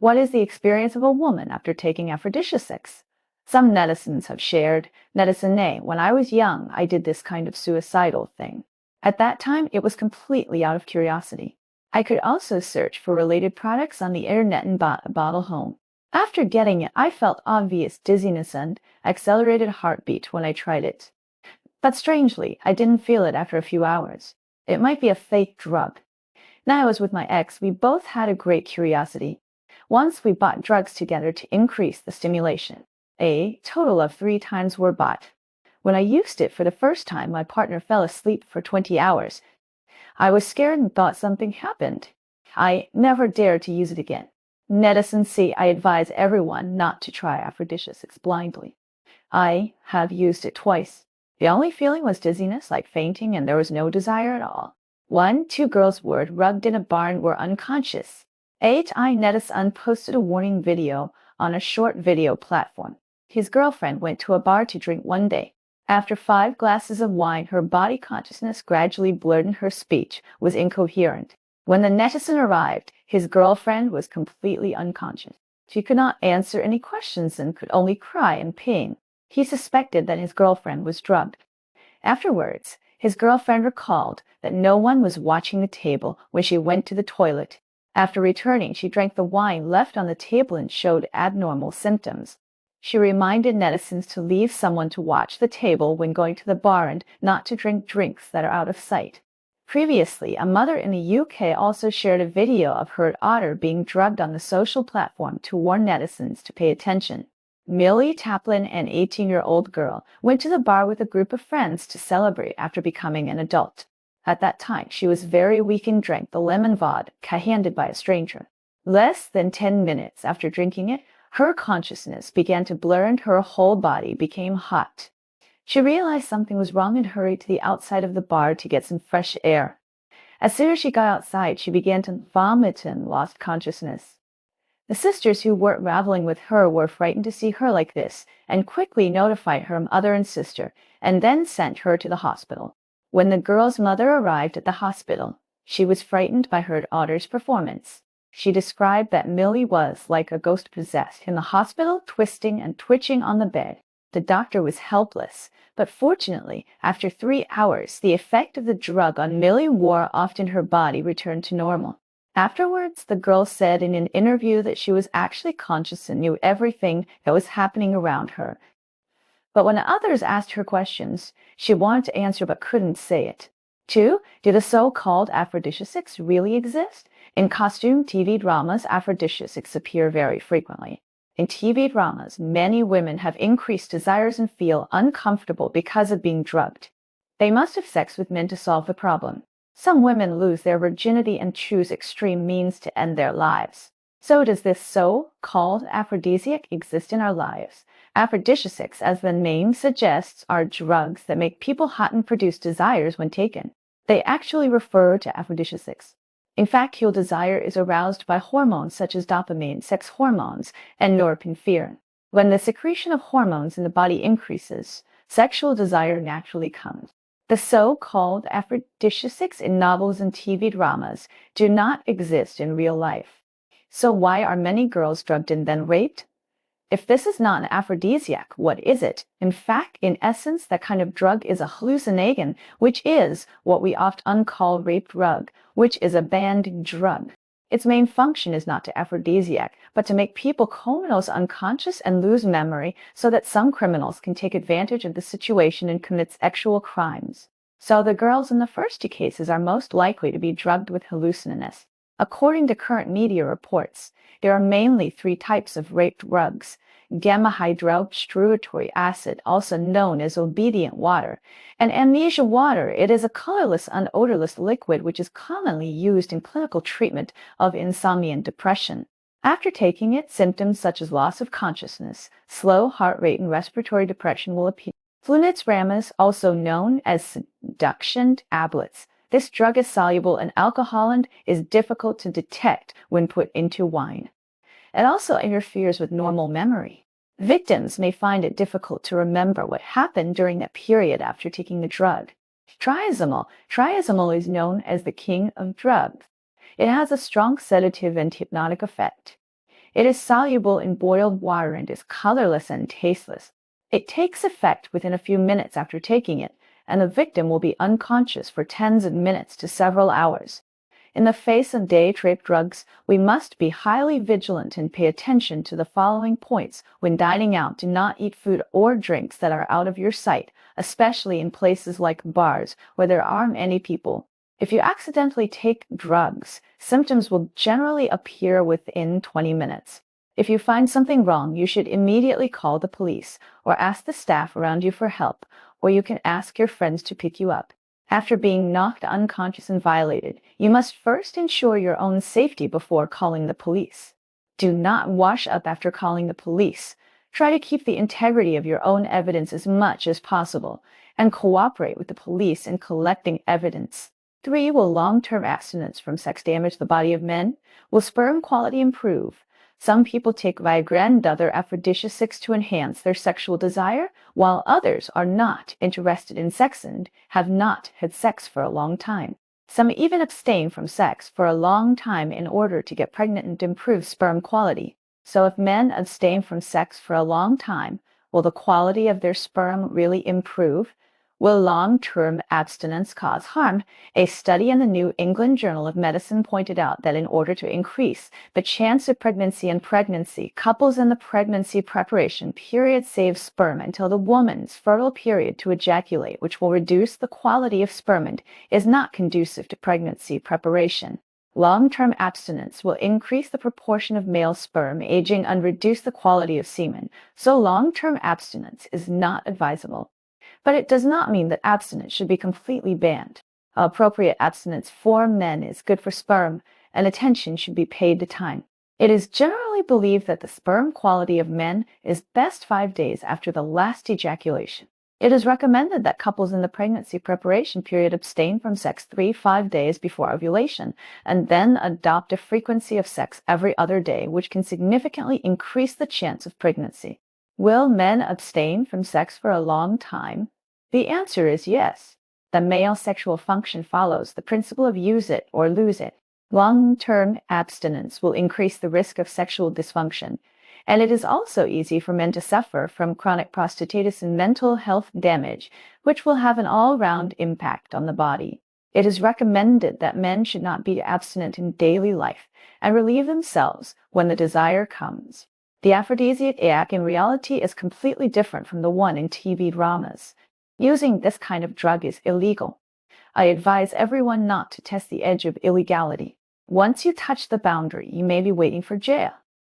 What is the experience of a woman after taking aphrodisiacs? Some netizens have shared, Netizen A, when I was young, I did this kind of suicidal thing. At that time, it was completely out of curiosity. I could also search for related products on the internet and bought a bottle home. After getting it, I felt obvious dizziness and accelerated heartbeat when I tried it. But strangely, I didn't feel it after a few hours. It might be a fake drug. Now I was with my ex, we both had a great curiosity. Once we bought drugs together to increase the stimulation. A total of 3 times were bought. When I used it for the first time, my partner fell asleep for 20 hours. I was scared and thought something happened. I never dared to use it again. Netizen C, I advise everyone not to try aphrodisiacs blindly. I have used it twice. The only feeling was dizziness, like fainting, and there was no desire at all. 2 girls were rugged in a barn were unconscious. 8 I netizen posted a warning video on a short video platform. His girlfriend went to a bar to drink one day. After 5 glasses of wine, her body consciousness gradually blurred and her speech was incoherent. When the netizen arrived, his girlfriend was completely unconscious. She could not answer any questions and could only cry in pain. He suspected that his girlfriend was drugged. Afterwards, his girlfriend recalled that no one was watching the table when she went to the toilet. After returning, she drank the wine left on the table and showed abnormal symptoms. She reminded netizens to leave someone to watch the table when going to the bar and not to drink drinks that are out of sight. Previously, a mother in the UK also shared a video of her daughter being drugged on the social platform to warn netizens to pay attention. Millie Taplin, an 18-year-old girl, went to the bar with a group of friends to celebrate after becoming an adult. At that time, she was very weak and drank the lemon vodka handed by a stranger. Less than 10 minutes after drinking it, her consciousness began to blur and her whole body became hot. She realized something was wrong and hurried to the outside of the bar to get some fresh air. As soon as she got outside, she began to vomit and lost consciousness. The sisters who were traveling with her were frightened to see her like this and quickly notified her mother and sister and then sent her to the hospital. When the girl's mother arrived at the hospital, she was frightened by her daughter's performance. She described that Millie was like a ghost possessed in the hospital, twisting and twitching on the bed. The doctor was helpless, but fortunately, after 3 hours, the effect of the drug on Millie wore off and her body returned to normal. Afterwards, the girl said in an interview that she was actually conscious and knew everything that was happening around her. But when others asked her questions, she wanted to answer but couldn't say it. 2. Do the so-called aphrodisiacs really exist? In costume TV dramas, aphrodisiacs appear very frequently. In TV dramas, many women have increased desires and feel uncomfortable because of being drugged. They must have sex with men to solve the problem. Some women lose their virginity and choose extreme means to end their lives. So does this so-called aphrodisiac exist in our lives? Aphrodisiacs, as the name suggests, are drugs that make people hot and produce desires when taken. They actually refer to aphrodisiacs. In fact, your desire is aroused by hormones such as dopamine, sex hormones, and norepinephrine. When the secretion of hormones in the body increases, sexual desire naturally comes. The so-called aphrodisiacs in novels and TV dramas do not exist in real life. So why are many girls drugged and then raped? If this is not an aphrodisiac, what is it? In fact, in essence, that kind of drug is a hallucinogen, which is what we often call rape drug, which is a banned drug. Its main function is not to aphrodisiac, but to make people comatose, unconscious, and lose memory so that some criminals can take advantage of the situation and commit sexual crimes. So the girls in the first 2 cases are most likely to be drugged with hallucinogens. According to current media reports, there are mainly 3 types of rape drugs: gamma-hydroxysteroid acid, also known as obedient water, and amnesia water. It is a colorless, unodorless liquid which is commonly used in clinical treatment of insomnia and depression. After taking it, symptoms such as loss of consciousness, slow heart rate, and respiratory depression will appear. Flunitramine, also known as seduction tablets. This drug is soluble in alcohol and is difficult to detect when put into wine. It also interferes with normal memory. Victims may find it difficult to remember what happened during that period after taking the drug. Triazolone is known as the king of drugs. It has a strong sedative and hypnotic effect. It is soluble in boiled water and is colorless and tasteless. It takes effect within a few minutes after taking it, and the victim will be unconscious for tens of minutes to several hours. In the face of day-trip drugs, we must be highly vigilant and pay attention to the following points. When dining out, do not eat food or drinks that are out of your sight, especially in places like bars where there aren't many people. If you accidentally take drugs, symptoms will generally appear within 20 minutes. If you find something wrong, you should immediately call the police or ask the staff around you for help, or you can ask your friends to pick you up. After being knocked unconscious and violated, you must first ensure your own safety before calling the police. Do not wash up after calling the police. Try to keep the integrity of your own evidence as much as possible, and cooperate with the police in collecting evidence. 3. Will long-term abstinence from sex damage the body of men? Will sperm quality improve? Some people take Viagra and other aphrodisiacs to enhance their sexual desire, while others are not interested in sex and have not had sex for a long time. Some even abstain from sex for a long time in order to get pregnant and improve sperm quality. So if men abstain from sex for a long time, will the quality of their sperm really improve? Will long-term abstinence cause harm? A study in the New England Journal of Medicine pointed out that in order to increase the chance of pregnancy, couples in the pregnancy preparation period save sperm until the woman's fertile period to ejaculate, which will reduce the quality of sperm and is not conducive to pregnancy preparation. Long-term abstinence will increase the proportion of male sperm aging and reduce the quality of semen, so long-term abstinence is not advisable. But it does not mean that abstinence should be completely banned. Appropriate abstinence for men is good for sperm, and attention should be paid to time. It is generally believed that the sperm quality of men is best 5 days after the last ejaculation. It is recommended that couples in the pregnancy preparation period abstain from sex 3-5 days before ovulation, and then adopt a frequency of sex every other day, which can significantly increase the chance of pregnancy. Will men abstain from sex for a long time? The answer is yes. The male sexual function follows the principle of use it or lose it. Long-term abstinence will increase the risk of sexual dysfunction, and it is also easy for men to suffer from chronic prostatitis and mental health damage, which will have an all-round impact on the body. It is recommended that men should not be abstinent in daily life and relieve themselves when the desire comes. The aphrodisiac in reality is completely different from the one in TV dramas. Using this kind of drug is illegal. I advise everyone not to test the edge of illegality. Once you touch the boundary, you may be waiting for jail.